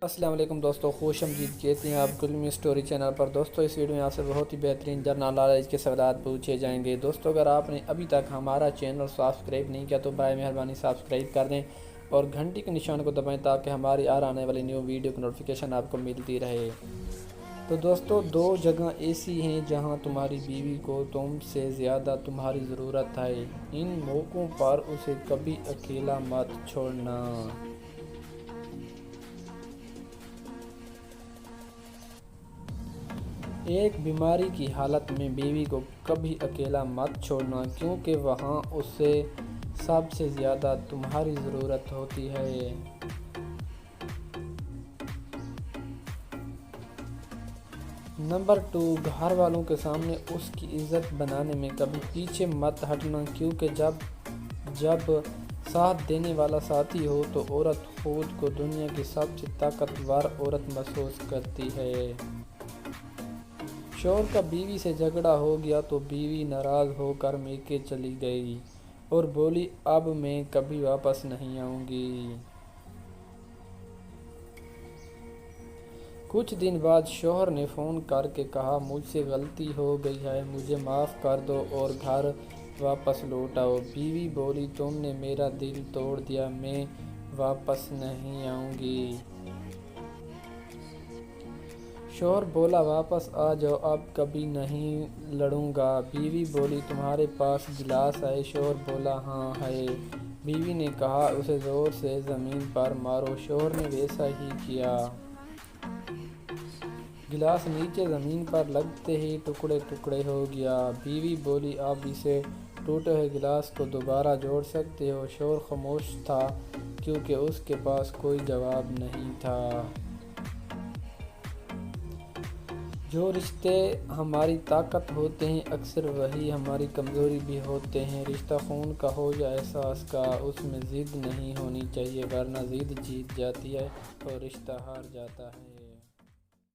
السلام علیکم دوستو، خوش آمدید کہتے ہیں آپ گلمی اسٹوری چینل پر۔ دوستو اس ویڈیو میں آپ سے بہت ہی بہترین جنرل نالج کے سوالات پوچھے جائیں گے۔ دوستو اگر آپ نے ابھی تک ہمارا چینل سبسکرائب نہیں کیا تو برائے مہربانی سبسکرائب کر دیں اور گھنٹی کے نشان کو دبائیں تاکہ ہماری آنے والی نیو ویڈیو کی نوٹیفیکیشن آپ کو ملتی رہے۔ تو دوستو، دو جگہ ایسی ہیں جہاں تمہاری بیوی کو تم سے زیادہ تمہاری ضرورت ہے۔ ان موقعوں پر اسے کبھی اکیلا مت چھوڑنا۔ ایک بیماری کی حالت میں بیوی کو کبھی اکیلا مت چھوڑنا، کیونکہ وہاں اسے سب سے زیادہ تمہاری ضرورت ہوتی ہے۔ نمبر 2، گھر والوں کے سامنے اس کی عزت بنانے میں کبھی پیچھے مت ہٹنا، کیونکہ جب ساتھ دینے والا ساتھی ہو تو عورت خود کو دنیا کی سب سے طاقتور عورت محسوس کرتی ہے۔ شوہر کا بیوی سے جھگڑا ہو گیا تو بیوی ناراض ہو کر میکے چلی گئی اور بولی اب میں کبھی واپس نہیں آؤں گی۔ کچھ دن بعد شوہر نے فون کر کے کہا مجھ سے غلطی ہو گئی ہے، مجھے معاف کر دو اور گھر واپس لوٹ آؤ۔ بیوی بولی تم نے میرا دل توڑ دیا، میں واپس نہیں آؤں گی۔ شوہر بولا واپس آ جاؤ، اب کبھی نہیں لڑوں گا۔ بیوی بولی تمہارے پاس گلاس ہے؟ شوہر بولا ہاں ہے۔ بیوی نے کہا اسے زور سے زمین پر مارو۔ شوہر نے ویسا ہی کیا۔ گلاس نیچے زمین پر لگتے ہی ٹکڑے ٹکڑے ہو گیا۔ بیوی بولی اب اسے ٹوٹے ہوئے گلاس کو دوبارہ جوڑ سکتے ہو؟ شوہر خاموش تھا کیونکہ اس کے پاس کوئی جواب نہیں تھا۔ جو رشتے ہماری طاقت ہوتے ہیں اکثر وہی ہماری کمزوری بھی ہوتے ہیں۔ رشتہ خون کا ہو یا احساس کا، اس میں ضد نہیں ہونی چاہیے ورنہ ضد جیت جاتی ہے اور رشتہ ہار جاتا ہے۔